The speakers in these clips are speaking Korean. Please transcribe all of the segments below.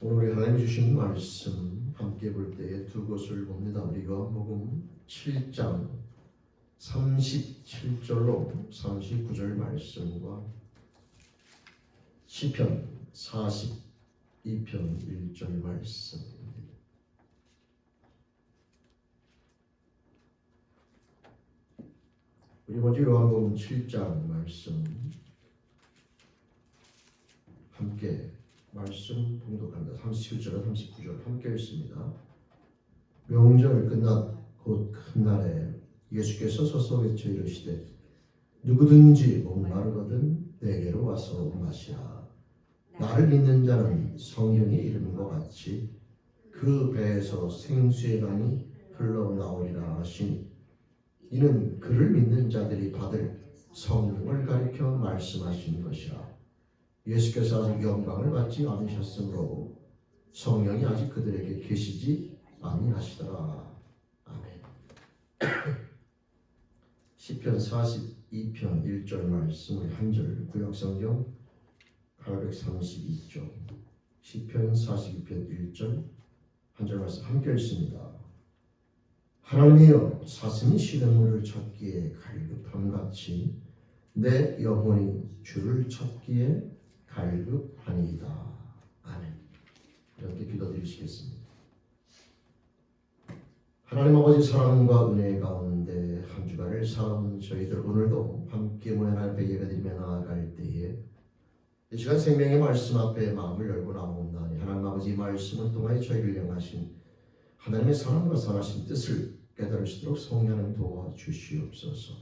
오늘 우리 하나님이 주신 말씀 함께 볼 때에 두 것을 봅니다. 우리가 요한복음 7장 37절로 39절 말씀과 시편 42편 1절 말씀입니다. 우리 먼저 요한복음 7장 말씀 함께 말씀 봉독합니다. 37절 39절 함께 읽습니다. 명절 끝났 곧 큰 날에 예수께서 서서 외쳐 이르시되 누구든지 목마르거든 내게로 와서 마시라. 나를 믿는 자는 성경의 이름과 같이 그 배에서 생수의 강이 흘러나오리라 하시니 이는 그를 믿는 자들이 받을 성령을 가리켜 말씀하신 것이라. 예수께서 아직 영광을 받지 않으셨으므로 성령이 아직 그들에게 계시지 아니하시더라. 아멘. 시편 42편 1절 말씀을 한 절 구약성경 832쪽 시편 42편 1절 한 절 말씀 함께 읽습니다. 하나님이여 사슴이 시냇물을 찾기에 갈급함같이 내 영혼이 주를 찾기에 갈급하니이다. 아멘. 이렇게 기도드리시겠습니다. 하나님 아버지 사랑과 은혜 가운데 한 주간을 살아온 저희들 오늘도 함께 모여 하나님 앞에 예배드리며 나아갈 때에 이 시간 생명의 말씀 앞에 마음을 열고 나옵나니 하나님 아버지 말씀을 통하여 저희를 향하신 하나님의 사랑과 선하신 뜻을 깨달을 수 있도록 성령을 도와주시옵소서.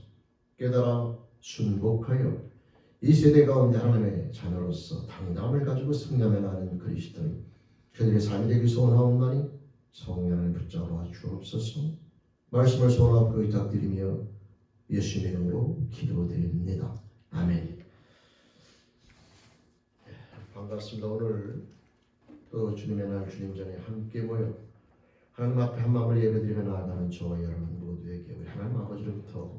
깨달아 순복하여 이 세대 가운데 하나님의 자녀로서 당당함을 가지고 승리하며 나가는 그리스도인 저희들의 삶이 되기 소원하옵나니 성령을 붙잡아 주옵소서. 말씀을 소원하고 의탁드리며 예수님의 이름으로 기도드립니다. 아멘. 반갑습니다. 오늘 또 주님의 날 주님 전에 함께 모여 하나님 앞에 한 마음으로 예배드리며 나아가는 저와 여러분 모두에게 우리 하나님 아버지로부터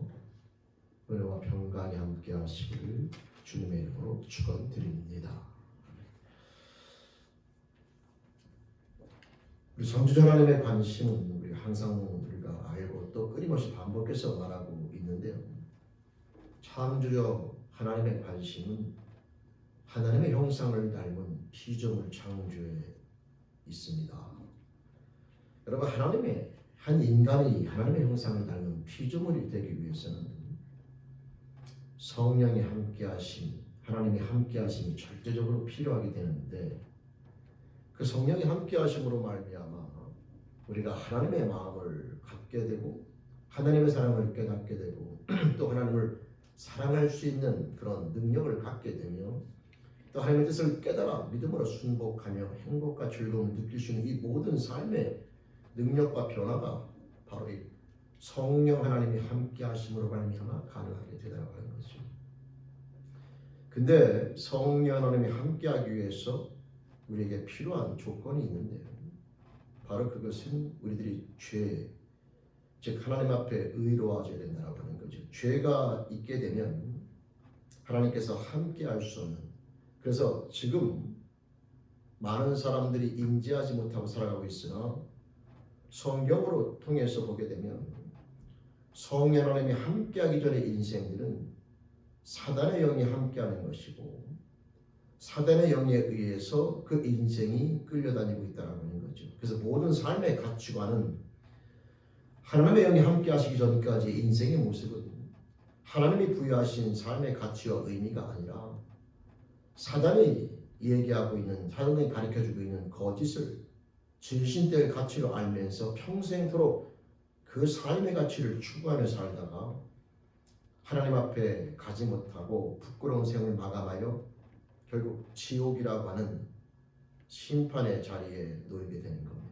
은혜와 평강이 함께 하시기를 주님의 이름으로 축원드립니다. 우리 성주자 하나님의 관심은 우리 항상 우리가 알고 또 끊임없이 반복해서 말하고 있는데요. 창조주 하나님의 관심은 하나님의 형상을 닮은 피조물 창조에 있습니다. 여러분 하나님의 한 인간이 하나님의 형상을 닮은 피조물이 되기 위해서는 성령이 함께하심, 하나님이 함께하심이 절대적으로 필요하게 되는데 그 성령이 함께하심으로 말미암아 우리가 하나님의 마음을 갖게 되고 하나님의 사랑을 깨닫게 되고 또 하나님을 사랑할 수 있는 그런 능력을 갖게 되며 또 하나님의 뜻을 깨달아 믿음으로 순복하며 행복과 즐거움을 느낄 수 있는 이 모든 삶의 능력과 변화가 바로 이 성령 하나님이 함께 하심으로 말미암아 가능하게 되다라고 하는 거죠. 근데 성령 하나님이 함께 하기 위해서 우리에게 필요한 조건이 있는데요. 바로 그것은 우리들이 죄, 즉 하나님 앞에 의로워져야 된다라고 하는 거죠. 죄가 있게 되면 하나님께서 함께 할 수 없는, 그래서 지금 많은 사람들이 인지하지 못하고 살아가고 있으나 성경으로 통해서 보게 되면 성령 하나님이 함께하기 전의 인생들은 사단의 영이 함께하는 것이고 사단의 영에 의해서 그 인생이 끌려다니고 있다는 거죠. 그래서 모든 삶의 가치관은 하나님의 영이 함께하시기 전까지 인생의 모습은 하나님이 부여하신 삶의 가치와 의미가 아니라 사단이 얘기하고 있는, 사단이 가르쳐주고 있는 거짓을 진실될 가치로 알면서 평생토록 그 삶의 가치를 추구하며 살다가 하나님 앞에 가지 못하고 부끄러운 생을 마감하여 결국 지옥이라고 하는 심판의 자리에 놓이게 되는 겁니다.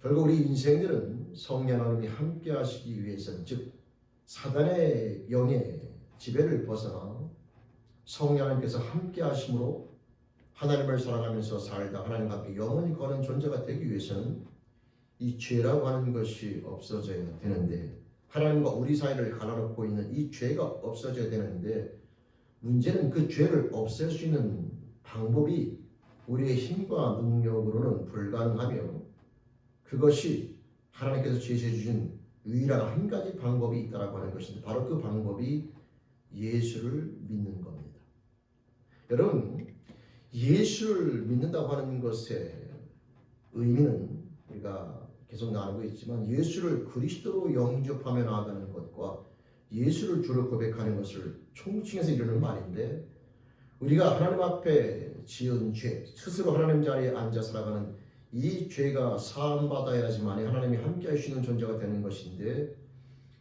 결국 우리 인생들은 성령 하나님이 함께 하시기 위해서는, 즉 사단의 영의 지배를 벗어나 성령 하나님께서 함께 하심으로 하나님을 사랑하면서 살다 하나님 앞에 영원히 거는 존재가 되기 위해서는 이 죄라고 하는 것이 없어져야 되는데, 하나님과 우리 사이를 갈라놓고 있는 이 죄가 없어져야 되는데, 문제는 그 죄를 없앨 수 있는 방법이 우리의 힘과 능력으로는 불가능하며, 그것이 하나님께서 제시해 주신 유일한 한 가지 방법이 있다라고 하는 것인데, 바로 그 방법이 예수를 믿는 겁니다. 여러분, 예수를 믿는다고 하는 것의 의미는 우리가 계속 나누고 있지만, 예수를 그리스도로 영접하며 나아가는 것과 예수를 주로 고백하는 것을 총칭해서 이루는 말인데, 우리가 하나님 앞에 지은 죄, 스스로 하나님 자리에 앉아 살아가는 이 죄가 사함받아야지만 하나님이 함께 하시는 존재가 되는 것인데,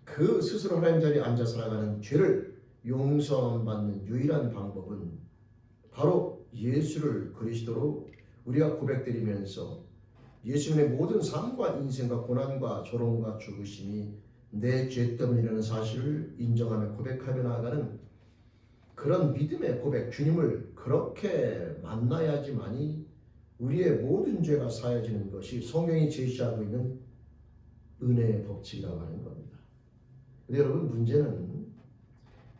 그 스스로 하나님 자리에 앉아 살아가는 죄를 용서받는 유일한 방법은 바로 예수를 그리스도로 우리가 고백드리면서 예수님의 모든 삶과 인생과 고난과 조롱과 죽으심이 내 죄 때문이라는 사실을 인정하며 고백하며 나아가는 그런 믿음의 고백, 주님을 그렇게 만나야지만이 우리의 모든 죄가 사해지는 것이 성경이 제시하고 있는 은혜의 법칙이라고 하는 겁니다. 근데 여러분, 문제는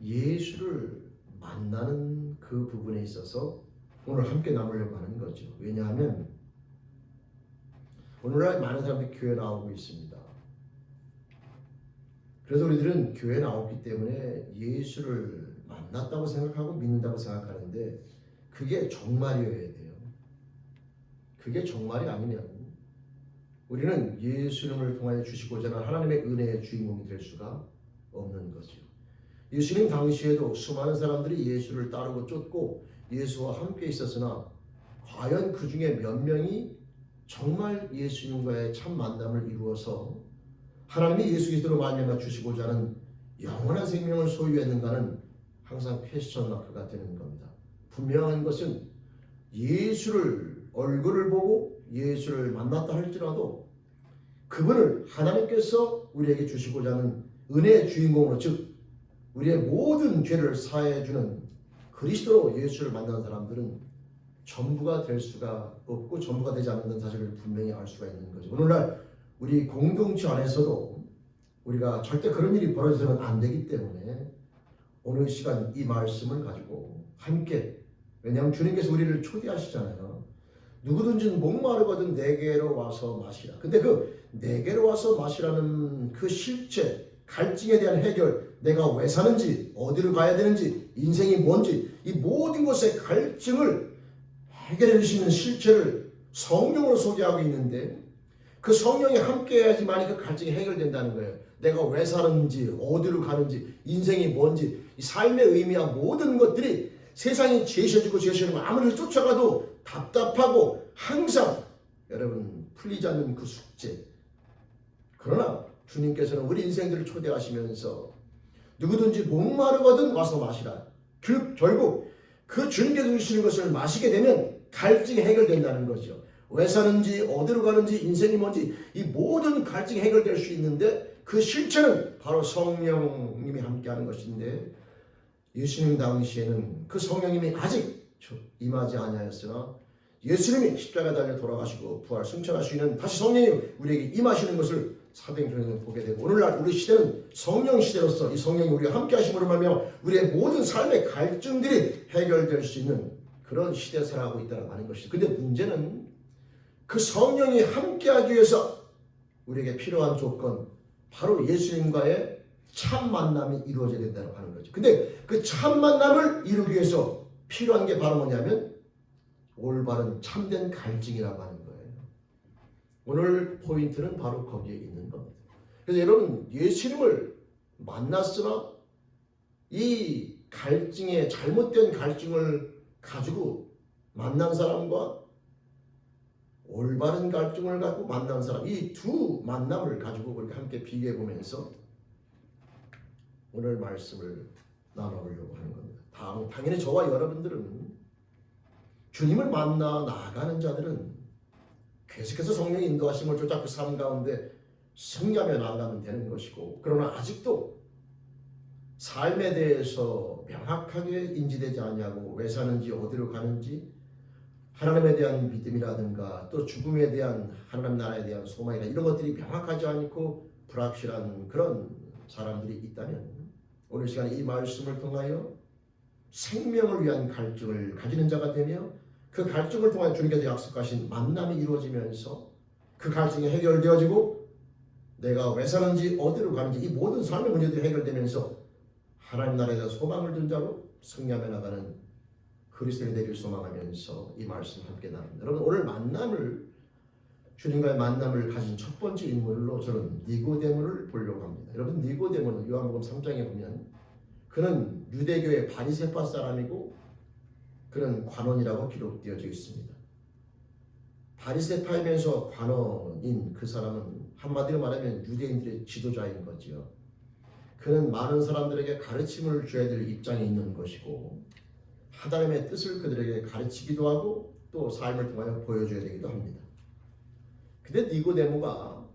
예수를 만나는 그 부분에 있어서 오늘 함께 나누려고 하는 거죠. 왜냐하면 오늘날 많은 사람들이 교회 나오고 있습니다. 그래서 우리들은 교회 나오기 때문에 예수를 만났다고 생각하고 믿는다고 생각하는데, 그게 정말이어야 돼요. 그게 정말이 아니면 우리는 예수님을 통하여 주시고자 하는 하나님의 은혜의 주인공이 될 수가 없는 거죠. 예수님 당시에도 수많은 사람들이 예수를 따르고 쫓고 예수와 함께 있었으나, 과연 그 중에 몇 명이 정말 예수님과의 참 만남을 이루어서 하나님이 예수 그리스도로 말미암아 주시고자 하는 영원한 생명을 소유했는가는 항상 퀘스천 마크가 되는 겁니다. 분명한 것은 예수를 얼굴을 보고 예수를 만났다 할지라도 그분을 하나님께서 우리에게 주시고자 하는 은혜의 주인공으로, 즉 우리의 모든 죄를 사해 주는 그리스도로 예수를 만난 사람들은 전부가 될 수가 없고 전부가 되지 않는다는 사실을 분명히 알 수가 있는 거죠. 오늘날 우리 공동체 안에서도 우리가 절대 그런 일이 벌어져서는 안 되기 때문에 오늘 시간 이 말씀을 가지고 함께, 왜냐하면 주님께서 우리를 초대하시잖아요. 누구든지 목마르거든 내게로 와서 마시라. 근데 그 내게로 와서 마시라는 그 실체, 갈증에 대한 해결, 내가 왜 사는지, 어디를 가야 되는지, 인생이 뭔지, 이 모든 것의 갈증을 해결해 주시는 실체를 성령으로 소개하고 있는데, 그 성령이 함께 해야지만 그 갈증이 해결된다는 거예요. 내가 왜 사는지, 어디로 가는지, 인생이 뭔지, 이 삶의 의미와 모든 것들이 세상이 제시해주고 제시해주고 아무리 쫓아가도 답답하고 항상 여러분 풀리지 않는 그 숙제. 그러나 주님께서는 우리 인생들을 초대하시면서 누구든지 목마르거든 와서 마시라. 결국 그 주님께서 주시는 것을 마시게 되면 갈증이 해결된다는 거죠. 왜 사는지, 어디로 가는지, 인생이 뭔지 이 모든 갈증이 해결될 수 있는데, 그 실체는 바로 성령님이 함께하는 것인데, 예수님 당시에는 그 성령님이 아직 임하지 아니하였으나 예수님이 십자가에 달려 돌아가시고 부활 승천하시는 다시 성령이 우리에게 임하시는 것을 사도행전에서 보게 되고, 오늘날 우리 시대는 성령 시대로서 이 성령이 우리와 함께 하심으로 말미암아 우리의 모든 삶의 갈증들이 해결될 수 있는 그런 시대에 살아가고 있다는 하는 것이죠. 근데 문제는 그 성령이 함께하기 위해서 우리에게 필요한 조건, 바로 예수님과의 참 만남이 이루어져야 된다고 하는 거죠. 근데 그 참 만남을 이루기 위해서 필요한 게 바로 뭐냐면 올바른 참된 갈증이라고 하는 거예요. 오늘 포인트는 바로 거기에 있는 겁니다. 그래서 여러분, 예수님을 만났으나 이 갈증의 잘못된 갈증을 가지고 만난 사람과 올바른 갈증을 가지고 만난 사람, 이 두 만남을 가지고 우리가 함께 비교해 보면서 오늘 말씀을 나눠보려고 하는 겁니다. 당연히 저와 여러분들은 주님을 만나 나아가는 자들은 계속해서 성령의 인도하심을 쫓아 그 삶 가운데 승리하며 나아가면 되는 것이고, 그러나 아직도 삶에 대해서 명확하게 인지되지 않냐고, 왜 사는지, 어디로 가는지, 하나님에 대한 믿음이라든가 또 죽음에 대한 하나님 나라에 대한 소망이나 이런 것들이 명확하지 않고 불확실한 그런 사람들이 있다면 오늘 시간에 이 말씀을 통하여 생명을 위한 갈증을 가지는 자가 되며 그 갈증을 통하여 주님께서 약속하신 만남이 이루어지면서 그 갈증이 해결되어지고 내가 왜 사는지 어디로 가는지 이 모든 삶의 문제들이 해결되면서 하나님 나라에 대한 소망을 둔 자로 승리하며 나가는 그리스도인이 되길 소망하면서 이 말씀 함께 나눕니다. 여러분 오늘 만남을 주님과의 만남을 가진 첫 번째 인물로 저는 니고데모를 보려고 합니다. 여러분 니고데모는 요한복음 3장에 보면 그는 유대교의 바리새파 사람이고 그는 관원이라고 기록되어져 있습니다. 바리새파이면서 관원인 그 사람은 한마디로 말하면 유대인들의 지도자인 거지요. 그는 많은 사람들에게 가르침을 줘야 될 입장에 있는 것이고 하나님의 뜻을 그들에게 가르치기도 하고 또 삶을 통하여 보여줘야 되기도 합니다. 근데 니고데모가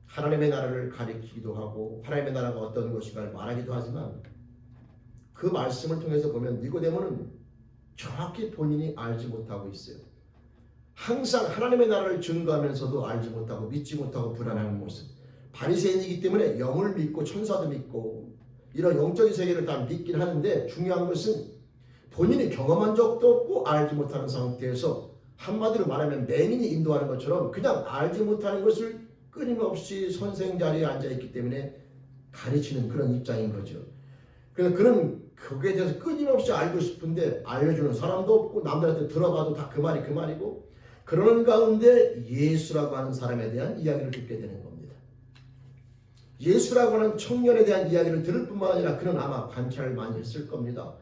하나님의 나라를 가리키기도 하고 하나님의 나라가 어떤 것인가를 말하기도 하지만 그 말씀을 통해서 보면 니고데모는 정확히 본인이 알지 못하고 있어요. 항상 하나님의 나라를 증거하면서도 알지 못하고 믿지 못하고 불안한 모습. 바리새인이기 때문에 영을 믿고 천사도 믿고 이런 영적인 세계를 다 믿긴 하는데 중요한 것은 본인이 경험한 적도 없고 알지 못하는 상태에서 한마디로 말하면 맹인이 인도하는 것처럼 그냥 알지 못하는 것을 끊임없이 선생 자리에 앉아있기 때문에 가르치는 그런 입장인 거죠. 그래서 그는 그거에 대해서 끊임없이 알고 싶은데 알려주는 사람도 없고 남들한테 들어봐도 다 그 말이 그 말이고 그러는 가운데 예수라고 하는 사람에 대한 이야기를 듣게 되는 겁니다. 예수라고 하는 청년에 대한 이야기를 들을 뿐만 아니라 그는 아마 관찰을 많이 했을 겁니다.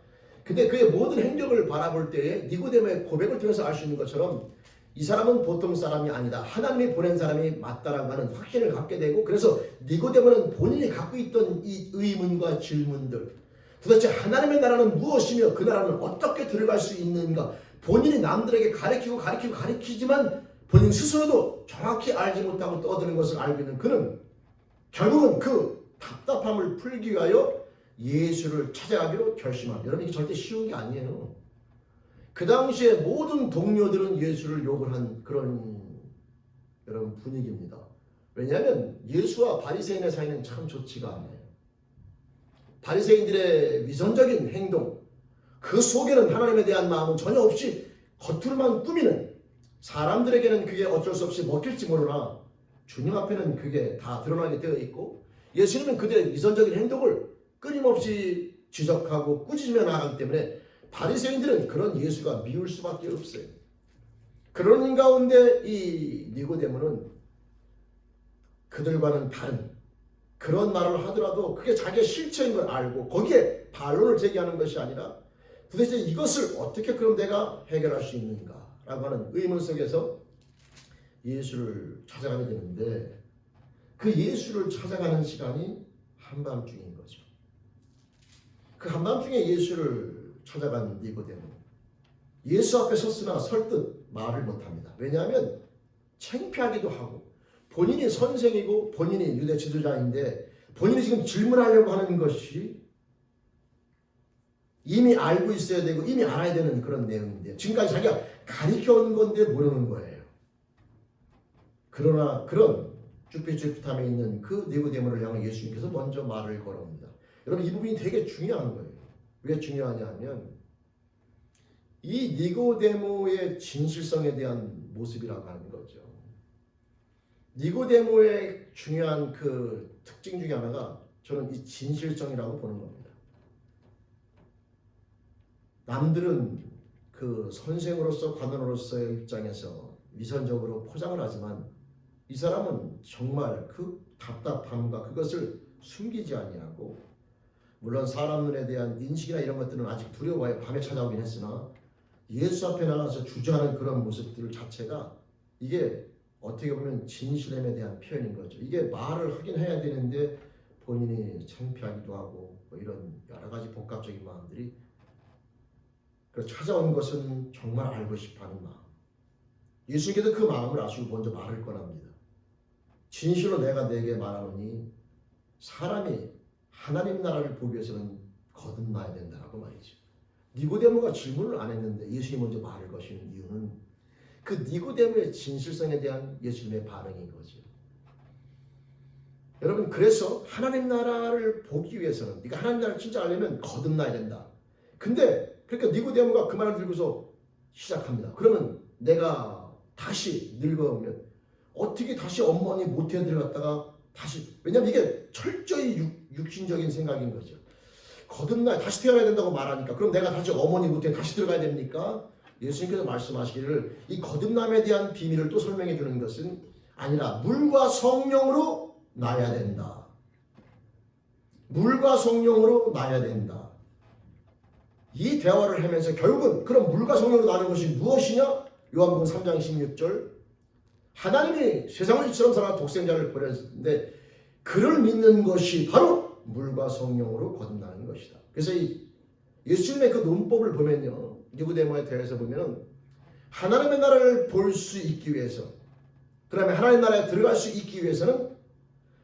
근데 그의 모든 행적을 바라볼 때에 니고데모의 고백을 통해서 알 수 있는 것처럼 이 사람은 보통 사람이 아니다. 하나님이 보낸 사람이 맞다라고 하는 확신을 갖게 되고 그래서 니고데모는 본인이 갖고 있던 이 의문과 질문들 도대체 하나님의 나라는 무엇이며 그 나라는 어떻게 들어갈 수 있는가 본인이 남들에게 가르치지만 본인 스스로도 정확히 알지 못하고 떠드는 것을 알고 있는 그는 결국은 그 답답함을 풀기 위하여 예수를 찾아가기로 결심합니다. 여러분 이게 절대 쉬운 게 아니에요. 그 당시에 모든 동료들은 예수를 욕을 한 그런 여러분 분위기입니다. 왜냐하면 예수와 바리새인의 사이는 참 좋지가 않아요. 바리새인들의 위선적인 행동 그 속에는 하나님에 대한 마음은 전혀 없이 겉으로만 꾸미는 사람들에게는 그게 어쩔 수 없이 먹힐지 모르나 주님 앞에는 그게 다 드러나게 되어 있고 예수님은 그들의 위선적인 행동을 끊임없이 지적하고 꾸짖으며 나가기 때문에 바리새인들은 그런 예수가 미울 수밖에 없어요. 그런 가운데 이 니고데모는 그들과는 다른 그런 말을 하더라도 그게 자기의 실체인 걸 알고 거기에 반론을 제기하는 것이 아니라 도대체 이것을 어떻게 그럼 내가 해결할 수 있는가 라고 하는 의문 속에서 예수를 찾아가게 되는데 그 예수를 찾아가는 시간이 한밤중인 거죠. 그 한밤중에 예수를 찾아간 니고데모 예수 앞에 섰으나 설득 말을 못합니다. 왜냐하면 창피하기도 하고 본인이 선생이고 본인이 유대 지도자인데 본인이 지금 질문하려고 하는 것이 이미 알고 있어야 되고 이미 알아야 되는 그런 내용인데 지금까지 자기가 가르쳐온 건데 모르는 거예요. 그러나 그런 쭈삣쭈삣함에 있는 그 니고데모를 향해 예수님께서 먼저 말을 걸어옵니다. 여러분 이 부분이 되게 중요한 거예요. 왜 중요하냐 하면 이 니고데모의 진실성에 대한 모습이라고 하는 거죠. 니고데모의 중요한 그 특징 중에 하나가 저는 이 진실성이라고 보는 겁니다. 남들은 그 선생으로서 관원으로서의 입장에서 위선적으로 포장을 하지만 이 사람은 정말 그 답답함과 그것을 숨기지 아니하고 물론 사람 눈에 대한 인식이나 이런 것들은 아직 두려워요. 밤에 찾아오긴 했으나 예수 앞에 나가서 주저하는 그런 모습들 자체가 이게 어떻게 보면 진실함에 대한 표현인 거죠. 이게 말을 하긴 해야 되는데 본인이 창피하기도 하고 뭐 이런 여러 가지 복합적인 마음들이 찾아온 것은 정말 알고 싶어하는 마음. 예수님께서 그 마음을 아시고 먼저 말을 꺼냅니다. 진실로 내가 내게 말하노니 사람이 하나님 나라를 보기 위해서는 거듭나야 된다라고 말이죠. 니고데모가 질문을 안 했는데 예수님이 먼저 말을 거시는 이유는 그 니고데모의 진실성에 대한 예수님의 반응인 거죠. 여러분, 그래서 하나님 나라를 보기 위해서는 네가 하나님 나라를 진짜 알려면 거듭나야 된다. 근데 그러니까 니고데모가 그 말을 들고서 시작합니다. 그러면 내가 다시 늙어오면 어떻게 다시 어머니 모태에 들어갔다가 다시, 왜냐면 이게 철저히 육신적인 생각인 거죠. 거듭나 다시 태어나야 된다고 말하니까 그럼 내가 다시 어머니 모태에 다시 들어가야 됩니까? 예수님께서 말씀하시기를 이 거듭남에 대한 비밀을 또 설명해 주는 것은 아니라 물과 성령으로 나야 된다. 물과 성령으로 나야 된다. 이 대화를 하면서 결국은 그럼 물과 성령으로 나는 것이 무엇이냐? 요한복음 3장 16절 하나님이 세상을 이처럼 사랑한 독생자를 보냈는데 그를 믿는 것이 바로 물과 성령으로 거듭나는 것이다. 그래서 이 예수님의 그 논법을 보면요, 니고데모에 대해서 보면은 하나님의 나라를 볼 수 있기 위해서, 그다음에 하나님 나라에 들어갈 수 있기 위해서는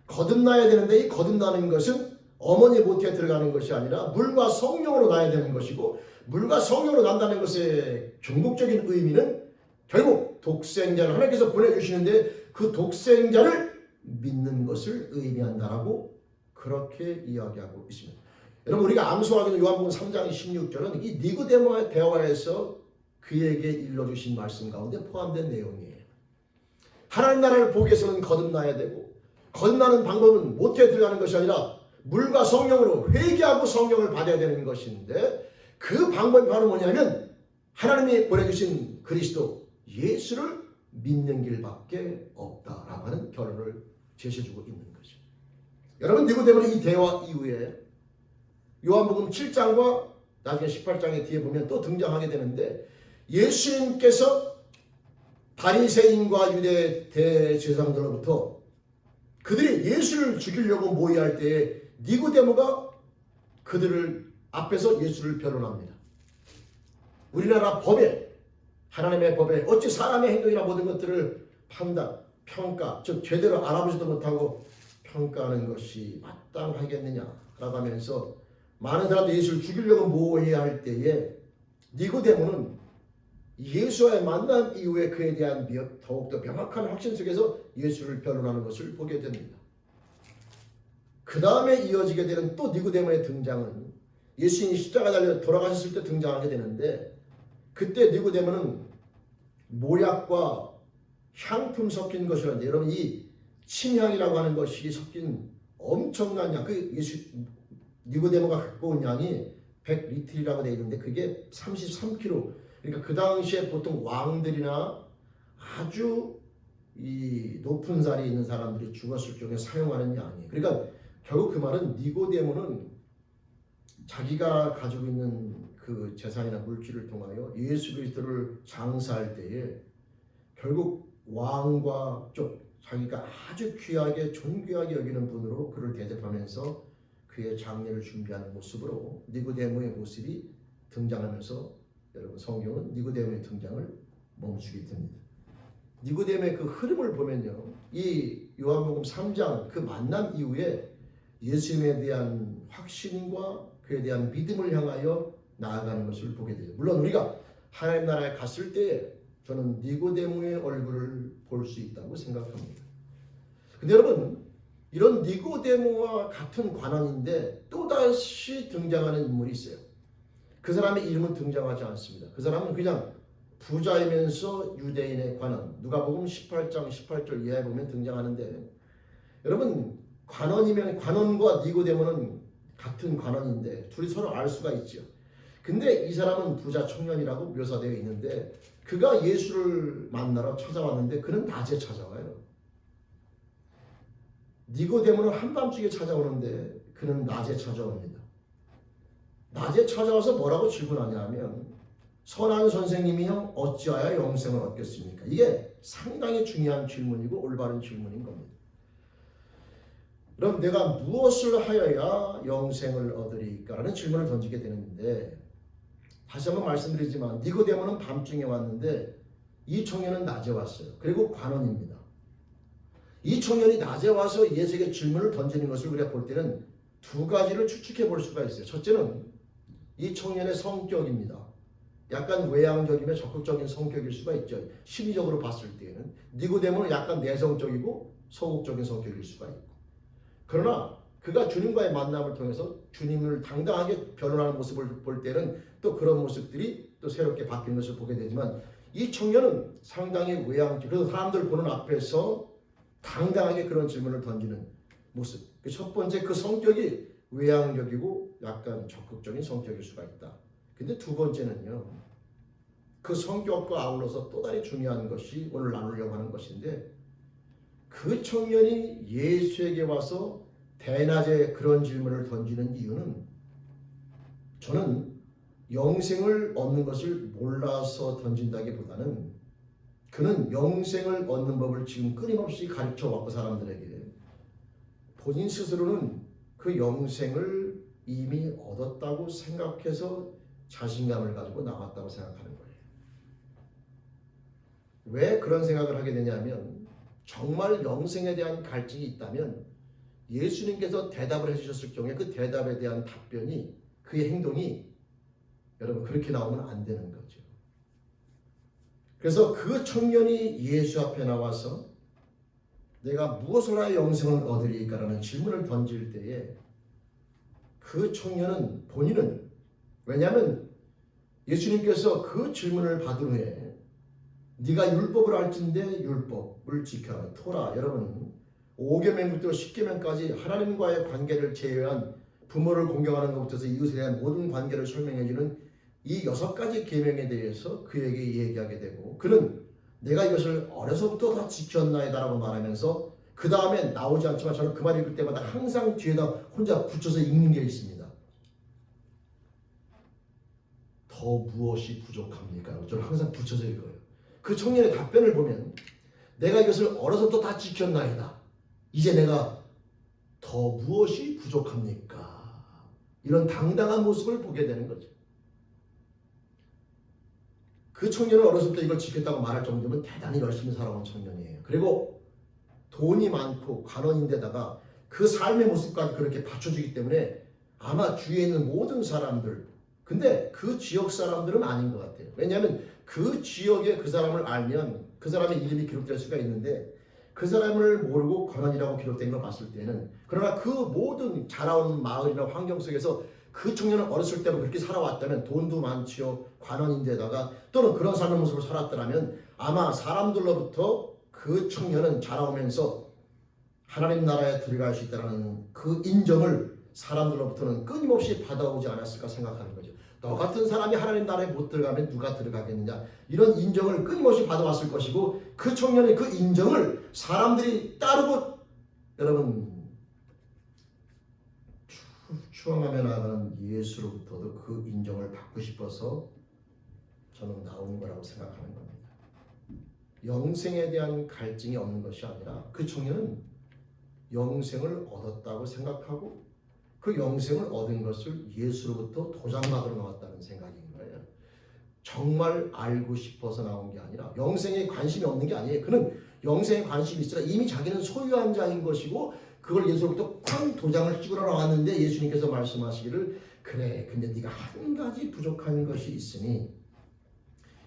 거듭나야 되는데 이 거듭나는 것은 어머니 모태에 들어가는 것이 아니라 물과 성령으로 나야 되는 것이고, 물과 성령으로 난다는 것의 궁극적인 의미는 결국 독생자를 하나님께서 보내주시는데 그 독생자를 믿는 것을 의미한다라고 그렇게 이야기하고 있습니다. 여러분, 우리가 암송하기는 요한복음 3장 16절은 이 니고데모의 대화에서 그에게 일러주신 말씀 가운데 포함된 내용이에요. 하나님 나라를 보기 위해서는 거듭나야 되고, 거듭나는 방법은 모태에 들어가는 것이 아니라 물과 성령으로 회개하고 성령을 받아야 되는 것인데, 그 방법이 바로 뭐냐면 하나님이 보내주신 그리스도 예수를 믿는 길밖에 없다라고 하는 결론을 제시해주고 있는 거죠. 여러분, 니고데모는 이 대화 이후에 요한복음 7장과 나중에 18장의 뒤에 보면 또 등장하게 되는데, 예수님께서 바리새인과 유대 대제사장들로부터 그들이 예수를 죽이려고 모의할 때에 니고데모가 그들을 앞에서 예수를 변론합니다. 우리나라 법에, 하나님의 법에 어찌 사람의 행동이나 모든 것들을 판단, 평가, 즉 제대로 알아보지도 못하고 평가하는 것이 마땅하겠느냐라고 하면서 많은 사람들이 예수를 죽이려고 모의할 때에 니고데모는 예수와의 만남 이후에 그에 대한 더욱더 명확한 확신 속에서 예수를 변론하는 것을 보게 됩니다. 그 다음에 이어지게 되는 또 니고데모의 등장은 예수님이 십자가 달려 돌아가셨을 때 등장하게 되는데, 그때 니고데모는 모략과 향품 섞인 것이라는데, 여러분 이 침향이라고 하는 것이 섞인 엄청난 양, 그 니고데모가 갖고 온 양이 100리틀이라고 되어 있는데 그게 33kg. 그러니까 그 당시에 보통 왕들이나 아주 이 높은 자리에 있는 사람들이 죽었을 경우에 사용하는 양이에요. 그러니까 결국 그 말은 니고데모는 자기가 가지고 있는 그 재산이나 물질을 통하여 예수 그리스도를 장사할 때에 결국 왕과 좀 자기가 아주 귀하게 존귀하게 여기는 분으로 그를 대접하면서 그의 장례를 준비하는 모습으로 니고데모의 모습이 등장하면서, 여러분 성경은 니고데모의 등장을 멈추게 됩니다. 니고데모의 그 흐름을 보면요, 이 요한복음 3장 그 만남 이후에 예수님에 대한 확신과 그에 대한 믿음을 향하여 나아가는 것을 보게 돼요. 물론 우리가 하나님 나라에 갔을 때 저는 니고데모의 얼굴을 볼 수 있다고 생각합니다. 근데 여러분, 이런 니고데모와 같은 관원인데 또다시 등장하는 인물이 있어요. 그 사람의 이름은 등장하지 않습니다. 그 사람은 그냥 부자이면서 유대인의 관원, 누가복음 18장 18절 이하에 보면 등장하는데, 여러분 관원이면 관원과 니고데모는 같은 관원인데 둘이 서로 알 수가 있죠. 근데 이 사람은 부자 청년이라고 묘사되어 있는데 그가 예수를 만나러 찾아왔는데 그는 낮에 찾아와요. 니고데모는 한밤중에 찾아오는데 그는 낮에 찾아옵니다. 낮에 찾아와서 뭐라고 질문하냐 하면, 선한 선생님이여 어찌하여 영생을 얻겠습니까? 이게 상당히 중요한 질문이고 올바른 질문인 겁니다. 그럼 내가 무엇을 하여야 영생을 얻으리까? 라는 질문을 던지게 되는데, 다시 한번 말씀드리지만 니고데모는 밤중에 왔는데 이 청년은 낮에 왔어요. 그리고 관원입니다. 이 청년이 낮에 와서 예수에게 질문을 던지는 것을 우리가 볼 때는 두 가지를 추측해 볼 수가 있어요. 첫째는 이 청년의 성격입니다. 약간 외향적이며 적극적인 성격일 수가 있죠. 심리적으로 봤을 때는. 니고데모는 약간 내성적이고 소극적인 성격일 수가 있고. 그러나 그가 주님과의 만남을 통해서 주님을 당당하게 변론하는 모습을 볼 때는 또 그런 모습들이 또 새롭게 바뀌는 것을 보게 되지만, 이 청년은 상당히 외향적, 그래서 사람들 보는 앞에서 당당하게 그런 질문을 던지는 모습. 첫 번째, 그 성격이 외향적이고 약간 적극적인 성격일 수가 있다. 근데 두 번째는요, 그 성격과 아울러서 또 다른 중요한 것이 오늘 나누려고 하는 것인데, 그 청년이 예수에게 와서 대낮에 그런 질문을 던지는 이유는, 저는 영생을 얻는 것을 몰라서 던진다기보다는 그는 영생을 얻는 법을 지금 끊임없이 가르쳐 왔고, 사람들에게 본인 스스로는 그 영생을 이미 얻었다고 생각해서 자신감을 가지고 나왔다고 생각하는 거예요. 왜 그런 생각을 하게 되냐면, 정말 영생에 대한 갈증이 있다면 예수님께서 대답을 해주셨을 경우에 그 대답에 대한 답변이, 그의 행동이 여러분 그렇게 나오면 안 되는 거죠. 그래서 그 청년이 예수 앞에 나와서 내가 무엇을 하여 영생을 얻으리까라는 질문을 던질 때에, 그 청년은 본인은, 왜냐하면 예수님께서 그 질문을 받은 후에 네가 율법을 알진대 율법을 지켜라. 토라, 여러분 5계명부터 10계명까지 하나님과의 관계를 제외한 부모를 공경하는 것부터 이웃에 대한 모든 관계를 설명해주는 이 6가지 계명에 대해서 그에게 얘기하게 되고, 그는 내가 이것을 어려서부터 다 지켰나이다라고 말하면서 그 다음에 나오지 않지만 저는 그 말 읽을 때마다 항상 뒤에다 혼자 붙여서 읽는 게 있습니다. 더 무엇이 부족합니까? 저는 항상 붙여서 읽어요. 그 청년의 답변을 보면 내가 이것을 어려서부터 다 지켰나이다. 이제 내가 더 무엇이 부족합니까? 이런 당당한 모습을 보게 되는 거죠. 그 청년은 어렸을 때 이걸 지켰다고 말할 정도면 대단히 열심히 살아온 청년이에요. 그리고 돈이 많고 관원인데다가 그 삶의 모습까지 그렇게 받쳐주기 때문에 아마 주위에 있는 모든 사람들, 근데 그 지역 사람들은 아닌 것 같아요. 왜냐하면 그 지역에 그 사람을 알면 그 사람의 이름이 기록될 수가 있는데, 그 사람을 모르고 관원이라고 기록된 걸 봤을 때는, 그러나 그 모든 자라온 마을이나 환경 속에서 그 청년은 어렸을 때부터 그렇게 살아왔다면, 돈도 많지요, 관원인데다가 또는 그런 삶의 모습을 살았더라면 아마 사람들로부터 그 청년은 자라오면서 하나님 나라에 들어갈 수 있다는 그 인정을 사람들로부터는 끊임없이 받아오지 않았을까 생각하는 거죠. 너 같은 사람이 하나님 나라에 못 들어가면 누가 들어가겠느냐, 이런 인정을 끊임없이 받아왔을 것이고, 그 청년의 그 인정을 사람들이 따르고, 여러분 추앙하며 나가는 예수로부터도 그 인정을 받고 싶어서 저는 나온 거라고 생각하는 겁니다. 영생에 대한 갈증이 없는 것이 아니라 그 청년은 영생을 얻었다고 생각하고 그 영생을 얻은 것을 예수로부터 도장받으러 나왔다는 생각인 거예요. 정말 알고 싶어서 나온 게 아니라 영생에 관심이 없는 게 아니에요. 그는 영생에 관심이 있으라 이미 자기는 소유한 자인 것이고, 그걸 예수로부터 쾅 도장을 찍으러 나왔는데 예수님께서 말씀하시기를, 그래 근데 네가 한 가지 부족한 것이 있으니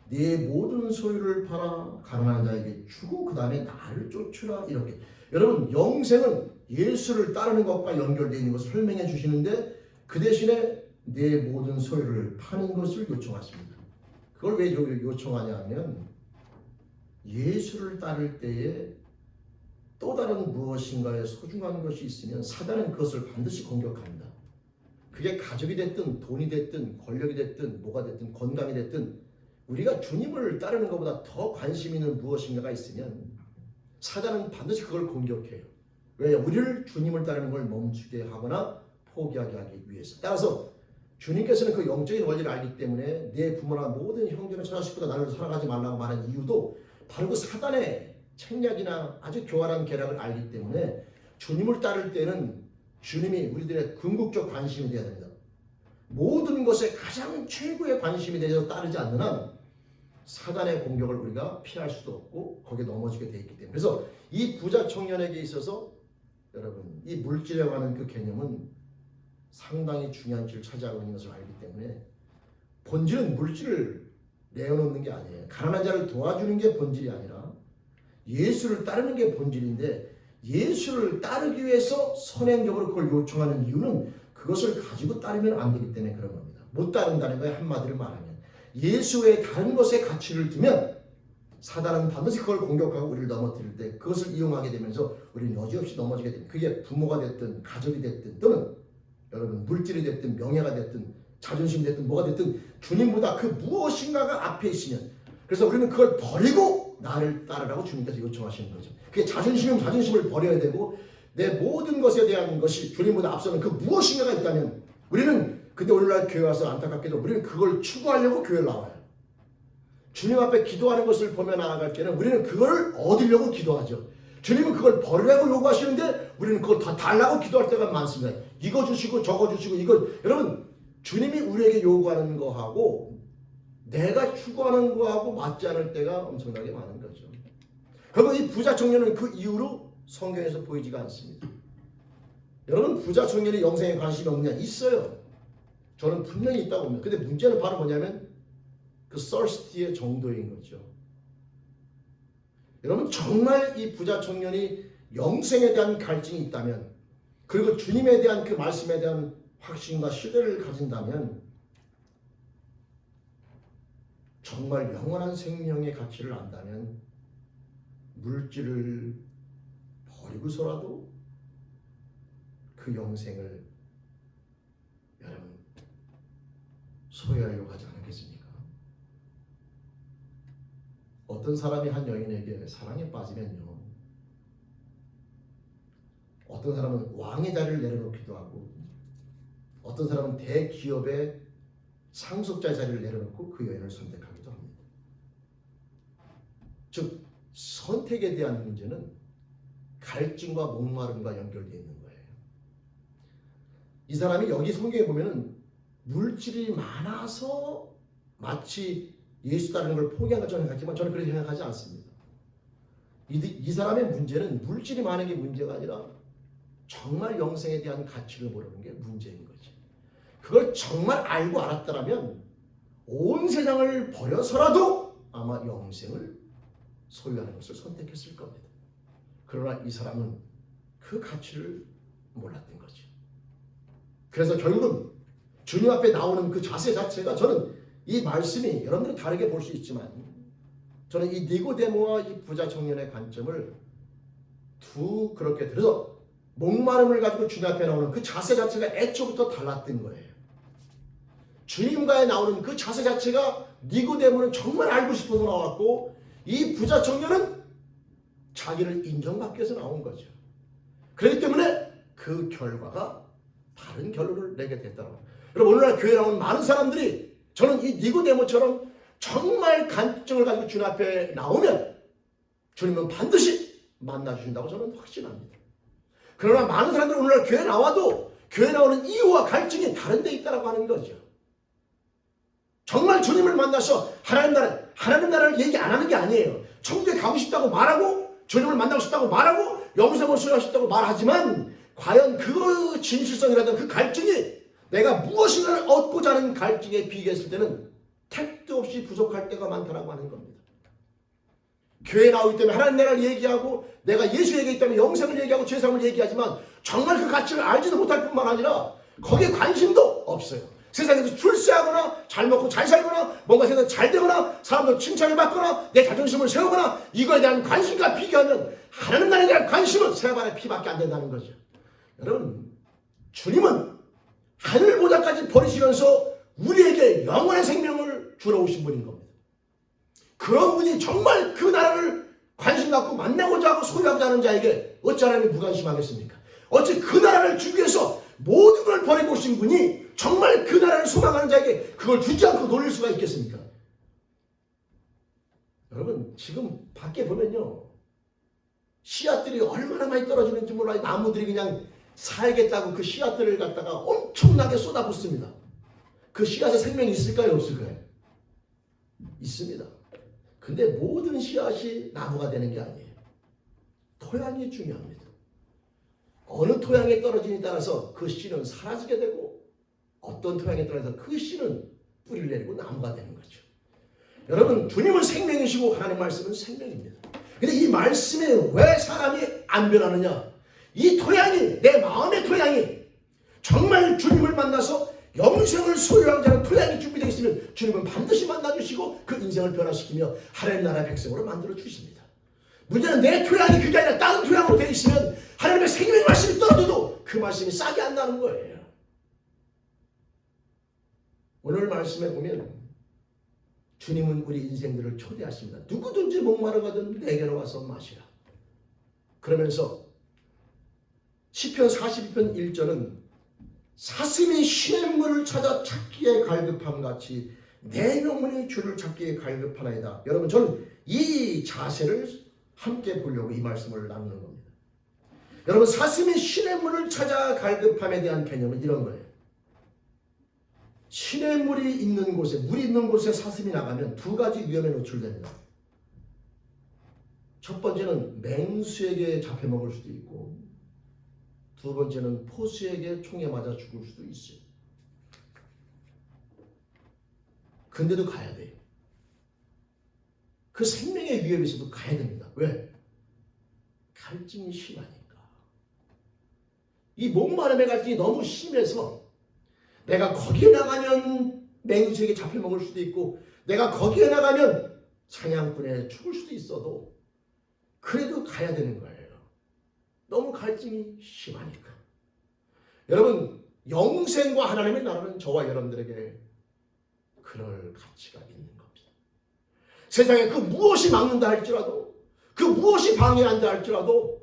네 모든 소유를 팔아 가난한 자에게 주고 그 다음에 나를 쫓으라. 이렇게 여러분, 영생은 예수를 따르는 것과 연결되어 있는 것을 설명해 주시는데, 그 대신에 내 모든 소유를 파는 것을 요청하십니다. 그걸 왜 요청하냐 하면, 예수를 따를 때에 또 다른 무엇인가에 소중한 것이 있으면 사단은 그것을 반드시 공격합니다. 그게 가족이 됐든 돈이 됐든 권력이 됐든 뭐가 됐든 건강이 됐든, 우리가 주님을 따르는 것보다 더 관심 있는 무엇인가가 있으면 사단은 반드시 그걸 공격해요. 왜? 우리를 주님을 따르는 걸 멈추게 하거나 포기하게 하기 위해서. 따라서 주님께서는 그 영적인 원리를 알기 때문에 내 부모나 모든 형제나 처자식보다 나를 사랑하지 말라고 말한 이유도 바로 그 사단의 책략이나 아주 교활한 계략을 알기 때문에, 주님을 따를 때는 주님이 우리들의 궁극적 관심이 되어야 됩니다. 모든 것에 가장 최고의 관심이 되어서 따르지 않는 한 사단의 공격을 우리가 피할 수도 없고 거기에 넘어지게 되어 있기 때문에, 그래서 이 부자 청년에게 있어서 여러분 이 물질이라고 하는 그 개념은 상당히 중요한 위치를 차지하고 있는 것을 알기 때문에, 본질은 물질을 내어놓는 게 아니에요. 가난한 자를 도와주는 게 본질이 아니라 예수를 따르는 게 본질인데, 예수를 따르기 위해서 선행적으로 그걸 요청하는 이유는 그것을 가지고 따르면 안 되기 때문에 그런 겁니다. 못 따른다는 거에 한마디로 말하면 예수 외에 다른 것에 가치를 두면 사단은 반드시 그걸 공격하고 우리를 넘어뜨릴 때 그것을 이용하게 되면서 우리는 여지없이 넘어지게 됩니다. 그게 부모가 됐든 가족이 됐든 또는 여러분 물질이 됐든 명예가 됐든 자존심이 됐든 뭐가 됐든 주님보다 그 무엇인가가 앞에 있으면, 그래서 우리는 그걸 버리고 나를 따르라고 주님께서 요청하시는 거죠. 그게 자존심이면 자존심을 버려야 되고 내 모든 것에 대한 것이 주님보다 앞서는 그 무엇인가가 있다면 우리는, 근데 오늘날 교회 와서 안타깝게도 우리는 그걸 추구하려고 교회를 나와요. 주님 앞에 기도하는 것을 보며 나아갈 때는 우리는 그걸 얻으려고 기도하죠. 주님은 그걸 버리라고 요구하시는데 우리는 그걸 더 달라고 기도할 때가 많습니다. 이거 주시고 저거 주시고 이거. 여러분, 주님이 우리에게 요구하는 거하고 내가 추구하는 거하고 맞지 않을 때가 엄청나게 많은 거죠. 그리고 이 부자 청년은 그 이후로 성경에서 보이지가 않습니다. 여러분, 부자 청년이 영생에 관심이 없느냐? 있어요. 저는 분명히 있다고 봅니다. 근데 문제는 바로 뭐냐면 그 thirst의 정도인 거죠. 여러분, 정말 이 부자 청년이 영생에 대한 갈증이 있다면, 그리고 주님에 대한 그 말씀에 대한 확신과 신뢰를 가진다면 정말 영원한 생명의 가치를 안다면 물질을 버리고서라도 그 영생을 여러분 소유하려고 하지 않겠습니까? 어떤 사람이 한 여인에게 사랑에 빠지면요, 어떤 사람은 왕의 자리를 내려놓기도 하고 어떤 사람은 대기업의 상속자의 자리를 내려놓고 그 여인을 선택하기도 합니다. 즉 선택에 대한 문제는 갈증과 목마름과 연결되어 있는 거예요. 이 사람이 여기 성경에 보면은 물질이 많아서 마치 예수 따르는 걸 포기한 것처럼 생각하지만 저는 그렇게 생각하지 않습니다. 이 사람의 문제는 물질이 많은 게 문제가 아니라 정말 영생에 대한 가치를 모르는 게 문제인 거지. 그걸 정말 알고 알았더라면 온 세상을 버려서라도 아마 영생을 소유하는 것을 선택했을 겁니다. 그러나 이 사람은 그 가치를 몰랐던 거죠. 그래서 결국은 주님 앞에 나오는 그 자세 자체가, 저는 이 말씀이 여러분들이 다르게 볼 수 있지만 저는 이 니고데모와 이 부자 청년의 관점을 그렇게 들어서 목마름을 가지고 주님 앞에 나오는 그 자세 자체가 애초부터 달랐던 거예요. 주님과에 나오는 그 자세 자체가 니고데모는 정말 알고 싶어서 나왔고 이 부자 청년은 자기를 인정받기 위해서 나온 거죠. 그렇기 때문에 그 결과가 다른 결론을 내게 됐다는 거예요. 여러분, 오늘날 교회에 나오는 많은 사람들이 저는 이 니고데모처럼 정말 간증을 가지고 주님 앞에 나오면 주님은 반드시 만나주신다고 저는 확신합니다. 그러나 많은 사람들이 오늘날 교회에 나와도 교회에 나오는 이유와 갈증이 다른 데 있다고 하는 거죠. 정말 주님을 만나서 하나님 나라를 얘기 안 하는 게 아니에요. 천국에 가고 싶다고 말하고 주님을 만나고 싶다고 말하고 영생을 소유하고 싶다고 말하지만 과연 그 진실성이라든 그 갈증이 내가 무엇인가를 얻고자 하는 갈증에 비교했을 때는 택도 없이 부족할 때가 많다라고 하는 겁니다. 교회에 나오기 때문에 하나님 나라를 얘기하고 내가 예수 얘기하기 때문에 영생을 얘기하고 죄사함을 얘기하지만 정말 그 가치를 알지도 못할 뿐만 아니라 거기에 관심도 없어요. 세상에서 출세하거나 잘 먹고 잘 살거나 뭔가 세상에 잘 되거나 사람들 칭찬을 받거나 내 자존심을 세우거나 이거에 대한 관심과 비교하면 하나님 나라에 대한 관심은 새발의 피밖에 안 된다는 거죠. 여러분, 주님은 하늘보다까지 버리시면서 우리에게 영원의 생명을 주러 오신 분인 겁니다. 그런 분이 정말 그 나라를 관심 갖고 만나고자 하고 소유하고자 하는 자에게 어찌 하나님이 무관심하겠습니까? 어찌 그 나라를 주기 위해서 모든 걸 버리고 오신 분이 정말 그 나라를 소망하는 자에게 그걸 주지 않고 놀릴 수가 있겠습니까? 여러분, 지금 밖에 보면요, 씨앗들이 얼마나 많이 떨어지는지 몰라요. 나무들이 그냥 살겠다고 그 씨앗들을 갖다가 엄청나게 쏟아붓습니다. 그 씨앗에 생명이 있을까요? 없을까요? 있습니다. 근데 모든 씨앗이 나무가 되는 게 아니에요. 토양이 중요합니다. 어느 토양에 떨어지느냐에 따라서 그 씨는 사라지게 되고 어떤 토양에 떨어져서 그 씨는 뿌리를 내리고 나무가 되는 거죠. 여러분, 주님은 생명이시고 하나님 말씀은 생명입니다. 근데 이 말씀에 왜 사람이 안 변하느냐? 이 토양이, 내 마음의 토양이 정말 주님을 만나서 영생을 소유한 자는 토양이 준비되어 있으면 주님은 반드시 만나주시고 그 인생을 변화시키며 하나님 나라의 백성으로 만들어 주십니다. 문제는 내 토양이 그게 아니라 다른 토양으로 되어 있으면 하나님의 생명의 말씀이 떨어져도 그 말씀이 싹이 안 나는 거예요. 오늘 말씀에 보면 주님은 우리 인생들을 초대하십니다. 누구든지 목마르거든 내게로 와서 마시라. 그러면서 시편 42편 1절은 사슴이 시냇물을 찾아 찾기에 갈급함같이 내 영혼이 주를 찾기에 갈급하나이다. 여러분, 저는 이 자세를 함께 보려고 이 말씀을 나누는 겁니다. 여러분, 사슴이 시냇물을 찾아 갈급함에 대한 개념은 이런 거예요. 시냇물이 있는 곳에, 물이 있는 곳에 사슴이 나가면 두 가지 위험에 노출됩니다. 첫 번째는 맹수에게 잡혀먹을 수도 있고, 두 번째는 포수에게 총에 맞아 죽을 수도 있어요. 근데도 가야 돼요. 그 생명의 위협에 있어도 가야 됩니다. 왜? 갈증이 심하니까. 이 목마름의 갈증이 너무 심해서 내가 거기에 나가면 맹수에게 잡혀먹을 수도 있고, 내가 거기에 나가면 사냥꾼에 죽을 수도 있어도 그래도 가야 되는 거예요. 너무 갈증이 심하니까. 여러분, 영생과 하나님의 나라는 저와 여러분들에게 그럴 가치가 있는 겁니다. 세상에 그 무엇이 막는다 할지라도, 그 무엇이 방해한다 할지라도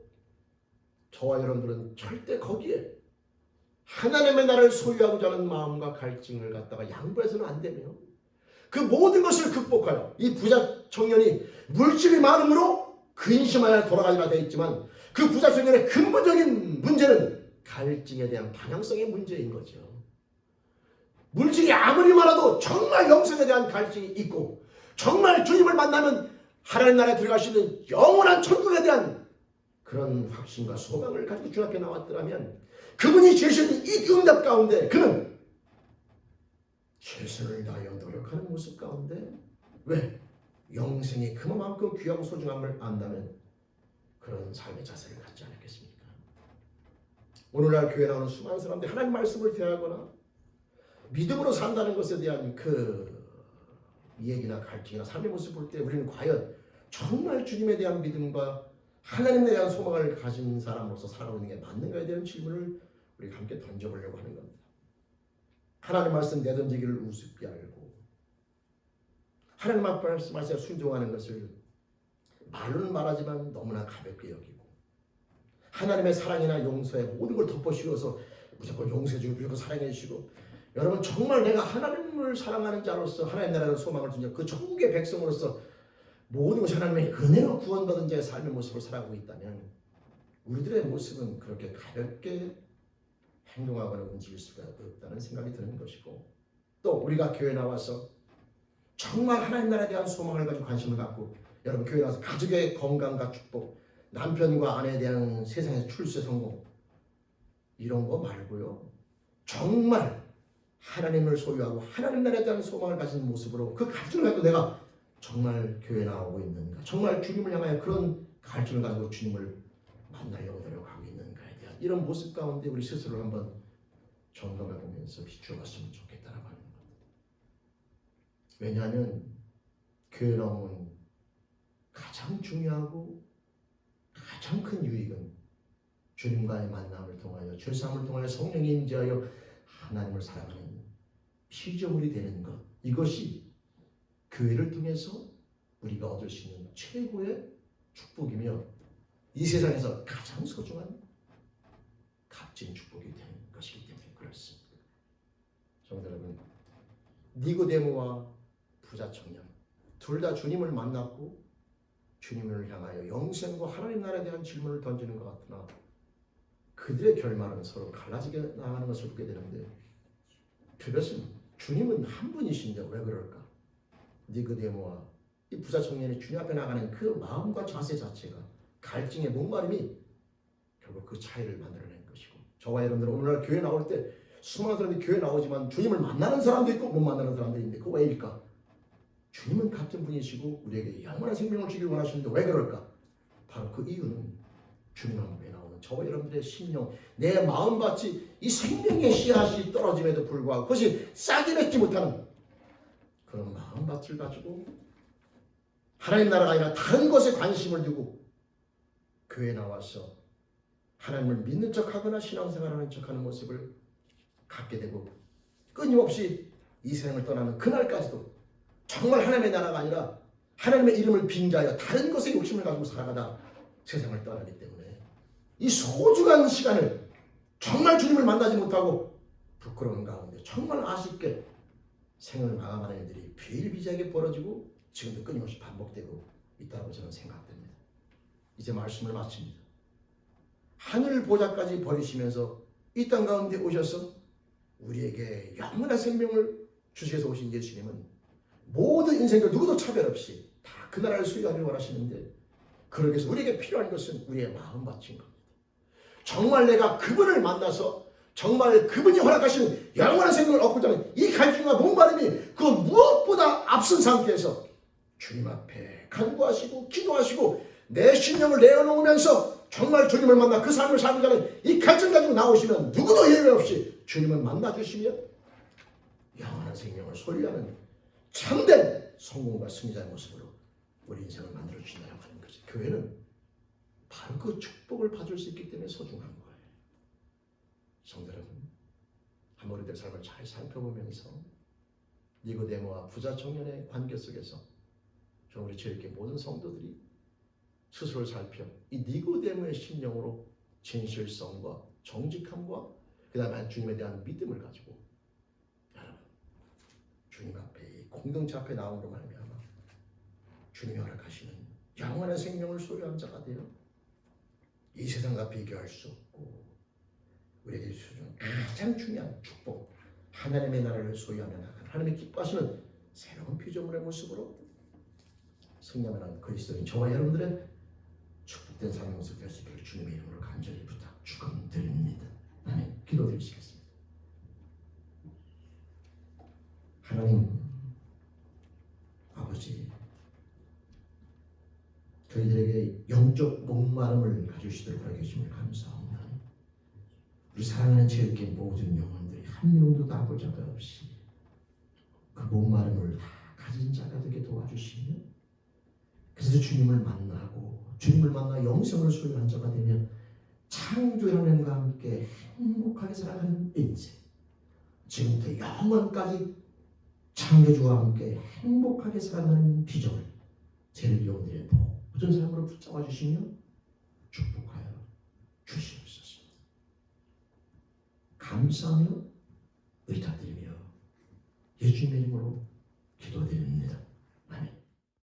저와 여러분들은 절대 거기에 하나님의 나라를 소유하고자 하는 마음과 갈증을 갖다가 양보해서는 안 되며, 그 모든 것을 극복하여 이 부자 청년이 물질이 많음으로 근심하여 돌아가리라 되어 있지만, 그 부자 청년의 근본적인 문제는 갈증에 대한 방향성의 문제인 거죠. 물질이 아무리 많아도 정말 영생에 대한 갈증이 있고, 정말 주님을 만나면 하나님 나라에 들어갈 수 있는 영원한 천국에 대한 그런 확신과 소망을 가지고 주 앞에 나왔더라면, 그분이 주시는 이 응답 가운데 그는 최선을 다하여 노력하는 모습 가운데, 왜? 영생이 그만큼 귀하고 소중함을 안다면 그런 삶의 자세를 갖지 않았겠습니까? 오늘날 교회 나오는 수많은 사람들이 하나님 말씀을 대하거나 믿음으로 산다는 것에 대한 그 얘기나 갈증이나 삶의 모습을 볼 때 우리는 과연 정말 주님에 대한 믿음과 하나님에 대한 소망을 가진 사람으로서 살아오는 게 맞는가에 대한 질문을 우리가 함께 던져보려고 하는 겁니다. 하나님 말씀 내던지기를 우습게 알고, 하나님 말씀에 순종하는 것을 말로는 말하지만 너무나 가볍게 여기고, 하나님의 사랑이나 용서에 모든 걸 덮어씌워서 무조건 용서해주고 무조건 사랑해주시고, 여러분 정말 내가 하나님을 사랑하는 자로서 하나님 나라의 소망을 둔 자, 그 천국의 백성으로서 모든 것이 하나님의 은혜로 구원받은 자의 삶의 모습을 살아가고 있다면 우리들의 모습은 그렇게 가볍게 행동하거나 움직일 수가 없다는 생각이 드는 것이고, 또 우리가 교회 나와서 정말 하나님 나라에 대한 소망을 가지고 관심을 갖고, 여러분 교회 나와서 가족의 건강과 축복, 남편과 아내에 대한 세상에서 출세 성공, 이런 거 말고요, 정말 하나님을 소유하고 하나님 나라에 대한 소망을 가진 모습으로 그 갈증을 가지고 내가 정말 교회 나오고 있는가, 정말 주님을 향하여 그런 갈증을 가지고 주님을 만나려고 노력하고 있는가에 대한 이런 모습 가운데 우리 스스로를 한번 점검해 보면서 비추어 봤으면 좋겠다라고 하는 겁니다. 왜냐하면 교회 나오는 가장 중요하고 가장 큰 유익은 주님과의 만남을 통하여, 죄사함을 통하여 성령이 임재하여 하나님을 사랑하는 피조물이 되는 것, 이것이 교회를 통해서 우리가 얻을 수 있는 최고의 축복이며 이 세상에서 가장 소중한 값진 축복이 되는 것이기 때문에 그렇습니다. 성도 여러분, 니고데모와 부자 청년 둘 다 주님을 만났고 주님을 향하여 영생과 하나님 나라에 대한 질문을 던지는 것 같으나 그들의 결말은 서로 갈라지게 나가는 것을 보게 되는데, 그것은 주님은 한 분이신데 왜 그럴까? 니고데모와 이 부자 청년이 주님 앞에 나가는 그 마음과 자세 자체가, 갈증의 목마름이 결국 그 차이를 만들어낸 것이고, 저와 여러분들은 오늘날 교회 나올 때 수많은 사람들이 교회 나오지만 주님을 만나는 사람도 있고 못 만나는 사람도 있는데 그 왜일까? 주님은 같은 분이시고 우리에게 영원한 생명을 주길 원하시는데 왜 그럴까? 바로 그 이유는 주님 앞에 나오는 저와 여러분들의 심령, 내 마음밭이 이 생명의 씨앗이 떨어짐에도 불구하고 그것이 싹이 맺지 못하는 그런 마음밭을 가지고 하나님 나라가 아니라 다른 것에 관심을 두고 교회에 나와서 하나님을 믿는 척하거나 신앙생활하는 척하는 모습을 갖게 되고 끊임없이 이 세상을 떠나는 그날까지도 정말 하나님의 나라가 아니라 하나님의 이름을 빙자하여 다른 것에 욕심을 가지고 살아가다 세상을 떠나기 때문에 이 소중한 시간을 정말 주님을 만나지 못하고 부끄러운 가운데 정말 아쉽게 생을 마감하는 일들이 비일비재하게 벌어지고 지금도 끊임없이 반복되고 있다고 저는 생각됩니다. 이제 말씀을 마칩니다. 하늘 보좌까지 버리시면서 이 땅 가운데 오셔서 우리에게 영원한 생명을 주시해서 오신 예수님은 모든 인생들 누구도 차별 없이 다 그 나라를 소유하기를 원하시는데 그러기 위해서 우리에게 필요한 것은 우리의 마음밭인 겁니다. 정말 내가 그분을 만나서 정말 그분이 허락하시는 영원한 생명을 얻고자 하는 이 갈증과 목마름이 그 무엇보다 앞선 상태에서 주님 앞에 간구하시고 기도하시고 내 심령을 내어놓으면서 정말 주님을 만나 그 삶을 살고자 하는 이 갈증 가지고 나오시면 누구도 예외 없이 주님을 만나주시며 영원한 생명을 소유하는 참된 성공과 승리자의 모습으로 우리 인생을 만들어 주신다고 하는 거지. 교회는 바로 그 축복을 받을 수 있기 때문에 소중한 거예요. 성도 여러분, 한번 우리들 삶을 잘 살펴보면서 니고데모와 부자 청년의 관계 속에서 우리 주일교회 모든 성도들이 스스로를 살펴 이 니고데모의 심령으로 진실성과 정직함과 그 다음에 주님에 대한 믿음을 가지고 여러분 주님 앞에 이 공동체 앞에 나오므로 말미암아 주님이 허락하시는 영원한 생명을 소유한 자가 되어 이 세상과 비교할 수 없고 우리에게 주는 가장 중요한 축복 하나님의 나라를 소유하며 나가는 하나님의 기뻐하시는 새로운 피조물의 모습으로 승리하는 그리스도인 저와 여러분들의 축복된 삶의 모습 될 수 있기를 주님의 이름으로 간절히 부탁 축원드립니다. 아멘. 기도드리시겠습니다. 하나님 아버지, 저희들에게 영적 목마름을 가지시도록 하여 계심을 감사합니다. 우리 사랑하는 제일교회 모든 영혼들이 한 명도 나볼 자가 없이 그 목마름을 다 가진 자가 되게 도와주시며 그래서 주님을 만나고 주님을 만나 영생을 소유한 자가 되면 창조의 하나님과 함께 행복하게 살아가는 인생, 지금부터 영원까지 창조주와 함께 행복하게 살아가는 비전을 제일 영혼들의 모든 삶으로 붙잡아 주시며 축복하여 주시옵소서. 감사하며 의탁드리며 예수님의 이름으로